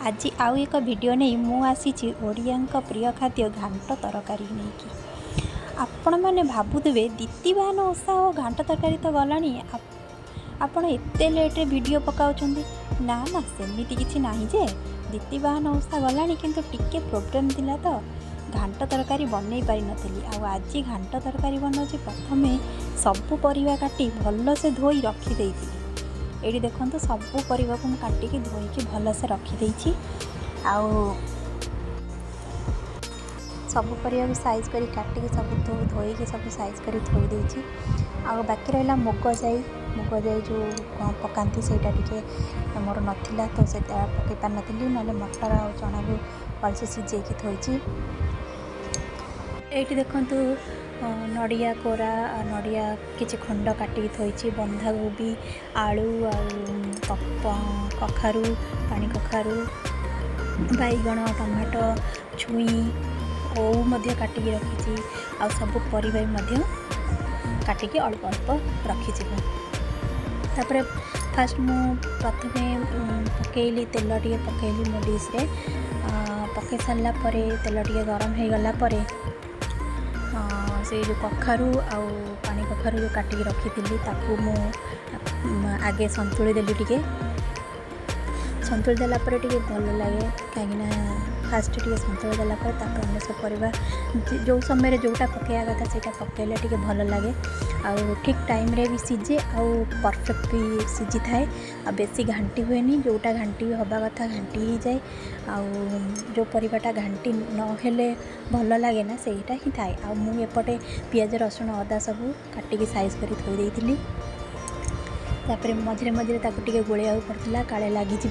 आज आउ एक वीडियो नहीं मु आसी ओडिया प्रिय खाद्य घांट तरकारी नहीं कि आपण मैंने भावुवे दीतिवान ओषा और घांट तरकारी तो गलानी आपण एत लेट्रे वीडियो पकाउं ना ना सेमती किसी ना जे दीतिवान ओषा गलानी किंतु टिके प्रोब्लेम थिला तो घांट तरकारी बनई पारि नथिली आज घांट तरकारी बनाऊँ प्रथम सबू परिवा काटी भल से धोई रखी देइथिली। ये देखो सबू परिवा को काटिकी धोईकी भल से रखीदे सबू परिवा को साइज कर काटिकी सब धोईकी सब साइज कर थोई देछि। बाकी रहा मुग जाई जो पकाती से मोर नाला तो से पकई पार नी ना मटर आ चना को भलसे सीझेकी थोई। ये देखु नड़िया कोरा नड़िया किसी खंड काटिकी थोई बंधाकोबी आलू कखारू पानी कखारू बैगण टमाटो छुई ओऊ मध्य काटिकी रखी आ सब परिवा काटिकी अल्प अल्प रखी। तापर फास्ट मु प्रथमे पकईली तेल टे पकईली मो डिश्रे पकई सारा तेल टे गरम हो गला से जो कखारू आउ पानी कखारू जो काटिकी रखी ताकू मु आगे संतुली देली संतुली देला टे भल लगे कहीं फास्ट टे संतुली देला अन्य सब परिवा जो समय जोटा पकड़ा कथा से पकड़े टे भल लगे आउ ठीक टाइम रे भी सीझे आउ परफेक्ट भी सीझी थाए आ बेसी घांटी हुएनी जोटा घांटी हवा कथा घांटी ही जाए आउ जो परिवाटा घांटी नहेले भल लगे ना सेटा ही थाए। आ मु एपटे पियाज रसुण अदा सब काटिकी साइज कर थोई देइथिली। तापर मझे मझे ताकू गोलिया पड़ता काले लगिज।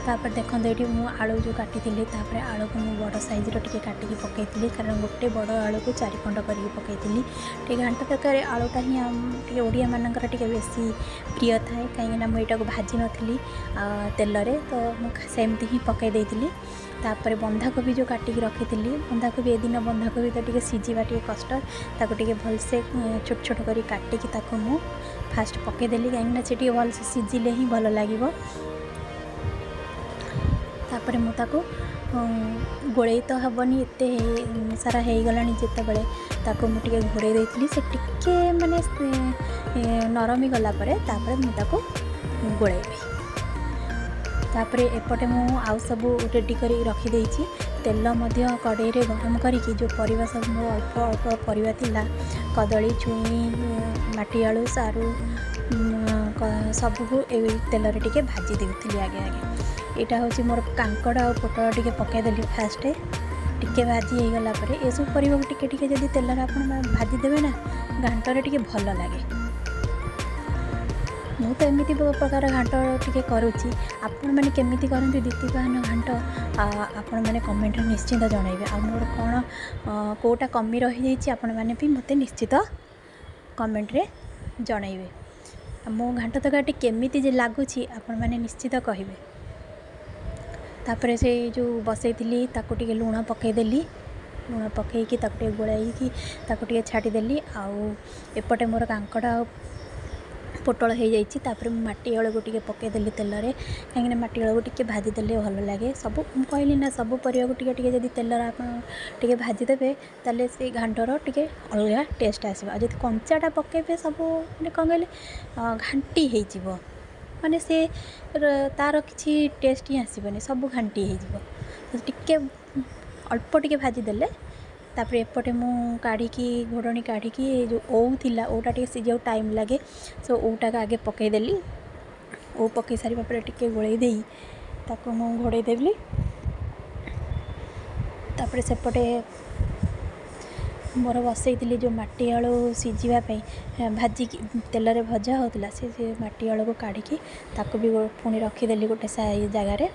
तापर देखो ये मु आलू जो काटी तापर आलू को मुझे बड़ साइज रे काटिकी पकई कारण गोटे बड़ आलू को 4 खंड करके पकई टे घांट तरकारी आलूटा ही ओडिया मानकर बेसी प्रिय थाए कहीं मुझे को भाजी नी तेल रे तो सेमती ही पकई देती। तापर बंधाकोबी जो काटिकी रखी बंधाकोबी ए दिन बंधाकोबी तो टे सीझा टे कष्ट ताको भलसे छोट छोट कर काटिकी मु फास्ट पकईदेली कहीं से भलसे सीझिले ही भल लगे। तापर मुझे गोड़े तो हेनी एत सारा हो गला जिते बड़े मुझे घोड़े देती से टिके माने नरमी गला मुझे गोड़ेबी। तापर एपटे मु आउ सब रेडी कर रखीदे तेल कड़े गरम करके जो परिवा सब अल्प अल्प परिवा थिला कदली छुई माटी आलू सारू सबको तेल टे भाजी देती आगे आगे। यहाँ हूँ मोर कांकड़ आ पोटल टे पकईदेली फास्ट टिके भाजी हो गला ये सब परिवा टिके टिके जदि तेल आप भाजी देवे ना घांटर टे भल लगे। मु तो एमती प्रकार घांट टे करुँची आपण मैंने केमी करते दीतिवान घांट आपण मैंने कमेंट निश्चिंत जनइबे आ मोर कौन कोटा कमी रही आपण मैंने भी मत निश्चित कमेंट रे जनइबे। मो घांट तरकारी केमी लगुच आपण मैंने निश्चित कहे। तापर से जो बसई ताकू टे लुण पकईदेली लुण पकईकी गोलाई टे छाड़देली आउ एपटे मोर कांकड़ पोटल हो जापर माटी आलू को टे पकईदेली तेल रे कहीं माटी आलू को टे भाजीदेले भल लगे। सब कहली ना सब परिवा को टे जब तेल टे भाजीदेवे ताले से घांटर टे अलग टेस्ट आसो। जब कंचाटा पकईबे सब मैंने कौन कहले घांटी हो माने से तार किसी टेस्ट ही आसबनी सब घांटी हो अल्प टे भाजीदेले। तापर एपटे मु काढ़ी घोड़नी काढ़ी जो ओऊ थिला ओटा टे सीझा टाइम लगे सो ओटा का आगे पकईदेली ओ पकई सारा टे गोलई दे मु घोड़े देली। तापर सेपटे मोर बसई जो माटी आलू सीझापी भाजी तेल रे भजा होता से माटी आलू को काढ़ी भी पुणी रखीदेली गोटे जगार।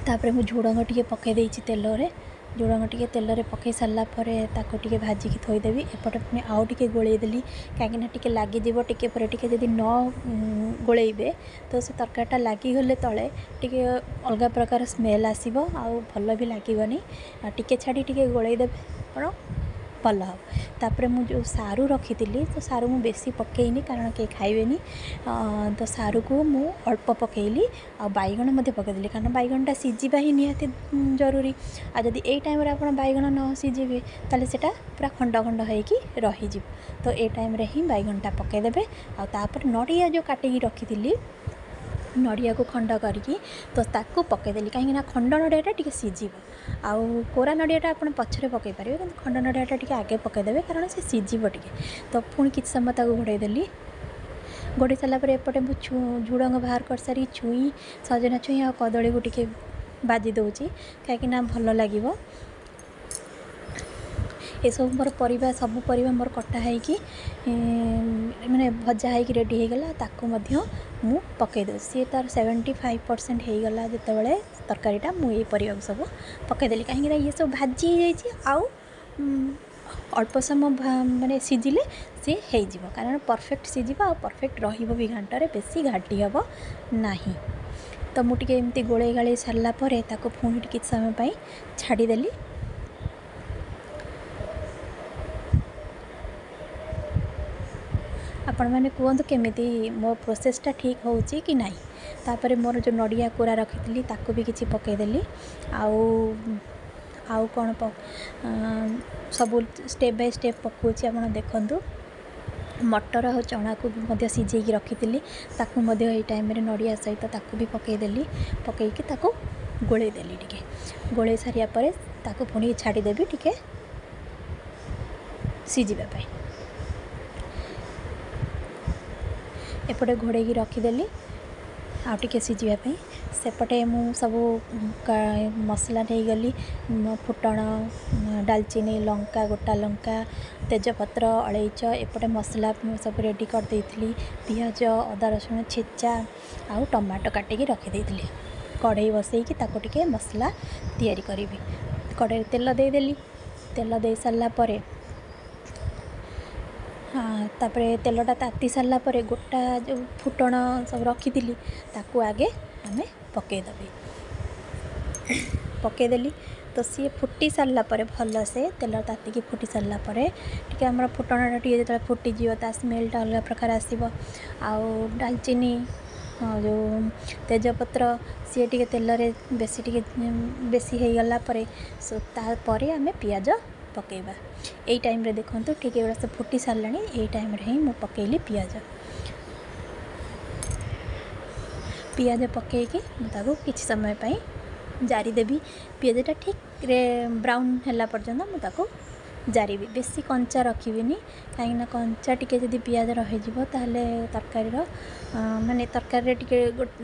तापर मु झुड़ंग टे पकई तेल रे झुड़ंग टे तेल रे पकई सारापर टे भाजिकी थोईदेवी। एपटे पुणी आउ टे गोलईदेली कहीं टे लगिज टे जदि न गोलैबे तो से तरकारीटा लगिगले तले टे अलग प्रकार स्मेल आसो आउ भल भी लगनी टे छाड़ी टे गोलईदेवे कौन भल हम। तापर मु जो सारू रखी तो सारू मु बेसी पकईनी कारण के खाइबेनी, तो सारू को मु अल्प पकईली आ बैगण मध्य पकईदेली कारण बैगणटा सीझा ही निहाती जरूरी। आ जदि ए टाइम आप बैगण न सीझे ताले सेटा पूरा खंड खंड होगी रही। तो ए टाइम रे ही बैगणटा पकईदेवे। आपर नड़िया जो काटिकी रखी नड़िया को खंड करके तो ताकू पकईदेली कहीं खंड नड़ियाटा टी सीझ आउ कोरा नड़ियाटा आप पछरे पकई पारे कि खंड नड़ियाटा टी आगे पकईदेवे कारण से सीझ टे। तो पुणी कि समय ताकू घोड़ेदेली। घोड़े सारापर एपटे झुड़ंग बाहर कर सारी छुई सजना छुई आ कदली को टी बाजी दूची कहीं भल लगे। ये सब मोर परिवा सब परिवा मोर कटा है कि माने भजा है कि रेडी हो गला ताकू मध्य मु पकई दे सी तार 75% हो गला जिते बड़े तरकारीटा मुझे परिवा सब पकईदेली कहीं ये सब भाजी हो अल्प समय माने सीझिले सी हो कारण परफेक्ट सीझ आ परफेक्ट रही घांटे बेसी घाटी हम ना। तो मुझे एमती गोले गाड़ी सारापर पुणी किसी समय छाड़देली। आपण मैंने कहतु केमिति मो प्रोसेसटा ठीक हो कि नहीं। तापर मोर जो नड़िया कोरा रखी ताकू भी किसी पकईदेली आउ कौन सब स्टेप बाय स्टेप पकाऊँच आप देखु। मटर और चना को भी सीझे रखी ताकू ये टाइम नड़िया सहित ताकू भी पकईदेली पकईकी ताकू गोलेदेली टिके गोले सारिया पर ताकू पुणी छाड़देवी टिके सीझापी। एपटे घोड़े रखीदेली आउटे सीझापी सेपटे मु सब मसला नहीं गली फुटण डालचीनी लंका गोटा लंका तेजपत्र अलैच एपटे मसला सब रेडी कर देइथिली पियाज अदा रसुण छेचा आउ टमाटो काटिकी रखीदे कढ़ई बसईकी ताको टिके मसला तैयारी करी। कढ़ई तेल देदेली तेल दे सारा पर तापरे तेलटा ताती सारा पर गोटा जो फुटण सब रखी ताकू आगे आम पकईदेली। तो सी फुटी सारा पर भल से तेल तातिकी फुटी सारा पर टी आम फुटणटा टी जो फुटीज ता स्मेलटा अलग प्रकार आसो आउ डालचीनी जो तेजपत्र सी टी तेल बेसी हो गला तापर आम पियाज पकईबा। यही टाइम रे देखो ठीक एगुड़ा सब फुटी सारा यही टाइम रे ही मु पकईली पियाज पकईकी मुझे किसी समय जारी देवी। पियाजटा ठीक ब्राउन है पर्यंत मुझे जारी बेसी कंचा रखी कहीं कंचा टी जदि पियाज रही तरकारी माने तरकारी टी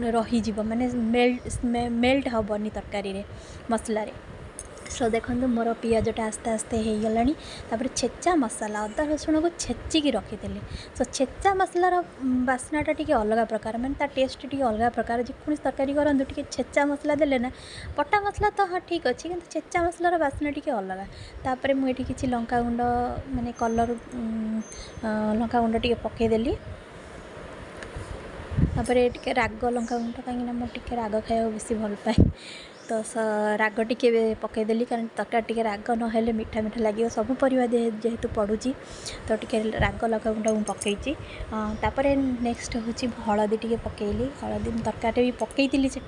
रही माने मेल्ट हेनी तरकारी मसला। सो देखो मोर पियाजटा आस्ते आस्ते हो गलानी। तापर छेचा मसला अदा रसुण को छेचिकी रखीदेली। सो छेचा मसलार बास्नाटा टी अलग प्रकार माने टेस्ट टी अलग प्रकार जेको तरकारी करूँ टी छेचा मसला देले ना पटा मसला तो हाँ ठीक अच्छे कि छेचा मसलार बास्ना टी अलग। तापर मुझे किसी लंका गुंड माने कलर लंका गुंड टी पकईदेली। तापर टे राग लंका गुंड कहीं मुझे राग खाया बेसी भल पाए तो राग टी पकईदेली कारण तरकारी टी राग ना मीठा मीठा लगे सब परिवा जेहेतु पड़ुची तो टी राग लंका गुंड मुझे पकईची। तापर नेक्स्ट हूँ हलदी टी पकईली हलदी तरकारी भी पकईली से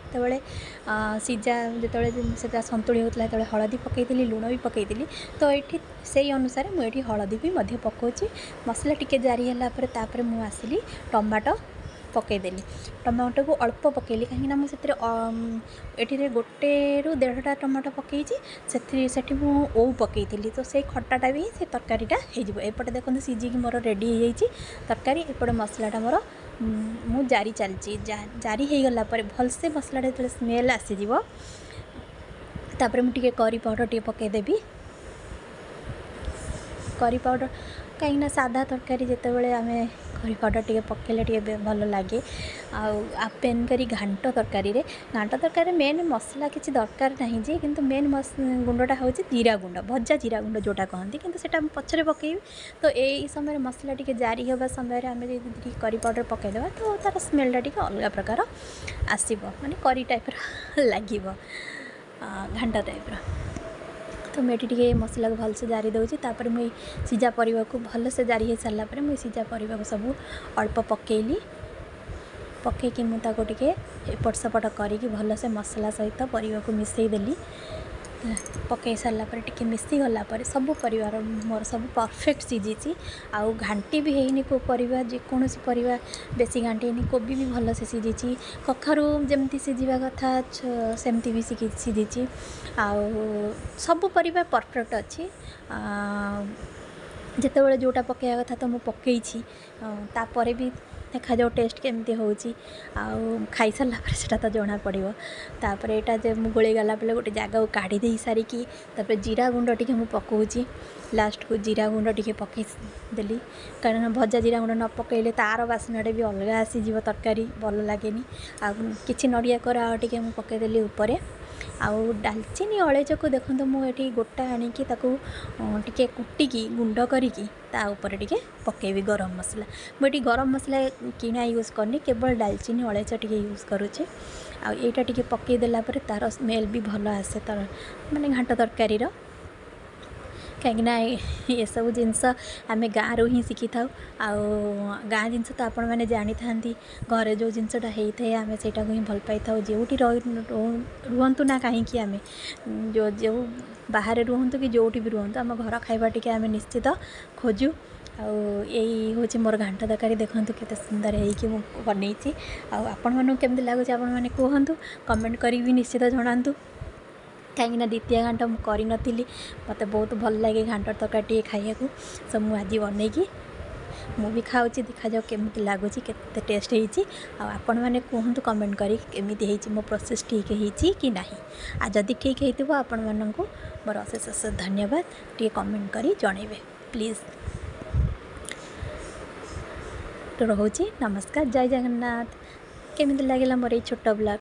सीझा जो सतुड़ी होता है हलदी पकईली लुण भी पकईली। तो ये से अनुसार मुझे हलदी भी पकाऊँची मसला टी जारी है मुझे आसिली टमाटो पकईदेली टमाटो को अल्प पकईली कहीं मुझे गोटे रु 1.5टा टमाटो पकई से ओ पकई तो से खटाटा भी से तरकारीटा होपटे देखो सीझिकी मोर रेडी हो तरकारी एपटे मसलाटा मोर मु जारी चलती जारी हो गला भलसे मसलाटा जो स्मेल आसीज तापर मुझे curry powder T पकईदेवी। Curry powder कहीं सादा तरकारी जितेबाला आम करी पाउडर टी पकईले टी भल लगे आपेन करी घांट तरकारी घांट तरकारी मेन मसला किसी दरकार नहीं जे किंतु मेन गुंडटा हूँ जीरा गुंड भजा जीरा गुंड जोटा कहती किंतु सेटा पछरे पकईबी। तो यही समय मसला टी जारी होगा समय आम जो करी पाउडर पकईदेवा तो तार स्मेलटा टी अलग प्रकार आसो माने करी टाइप लगे घांट टाइप। तो मुझे टे मसला को भलसे जारी दूसरी तापर मुझे सीझा परिवा को भलसे जारी हो सारापर मुझे सीझा परिवा को सब अल्प पकेली पकईकि मुझे एपट सेपट करके भलसे मसला सहित परिवा को मिसईदेली पकई सारापर टे मिसी गलापर सब परिवार मोर सब परफेक्ट सीझी आउ घाटी भी हैनी को परिवा जेकोसी परिवा बेसी घाटी हैनी कोबी भी भलसे सीझी कखारू जमती सीझा कथा सेमती भी सीझी आउ सब परिवा परफेक्ट अच्छी जितेबाला जोटा पकड़ा कथा तो मुझे पकई तापर भी देखा जाओ टेस्ट केमती हो खाई सारा से तो जना पड़ो तापर यहाँ जो मुझे गोले गला बेले गोटे जगह काढ़ी दे सारिकी तापर जीरा गुंड टी पकाऊँगी लास्ट को जीरा गुंड टी पकईदेली कारण भजा जीरा गुंड न पकईले तार बास्नाटे भी अलग आसीज तरकारी भल लगे कि नड़िया करा टे पकईदेली उपरे आउ डालचीनी अलेच को देखो मुझे गोटा आणिकी टे कुटिकी गुंड करिकी ता ऊपर टे पकेबी गरम मसला मुझे गरम मसला किना यूज़ करनी केवल डालचीनी अलेच टे यूज़ करुचे आईटा टे पकईदेला तार स्मेल भी भल आसे तार माने घांट तरकारी कहीं ये सब जिनस आम गाँव ही शिखी था गाँ जिनस तो आपण मैंने जानी था घरे जो जिनसटा होता है आम से ही भल पाई था जो रुहतु ना कहीं आम जो जो बाहर रुहतु कि जो भी रुहतु आम घर खाइबा टी आम निश्चित खोजु यही हूँ मोर घांट तरकारी देखूँ केते सुंदर है बनई आपण मानू केमती लगुच आपण मैंने कहतु कमेंट करी भी निश्चित जनातु कहीं द्वितीय घांट मुझे मत बहुत भल लगे घांट तरकारी टे खाया सो मुझे बनईकी मुझे खाऊँ देखा जाओ केमती लगुच के टेस्ट होती आपण मैंने कहतु कमेंट करी केमी मो प्रोसेस ठीक है कि ना आ जदि ठीक हो आपण मानू मोर अशेष अशेष धन्यवाद टे कमेंट करी जनइबे प्लीज़ तो रोचे नमस्कार जय जगन्नाथ केमी लगे मोर ये छोट ब्लॉग।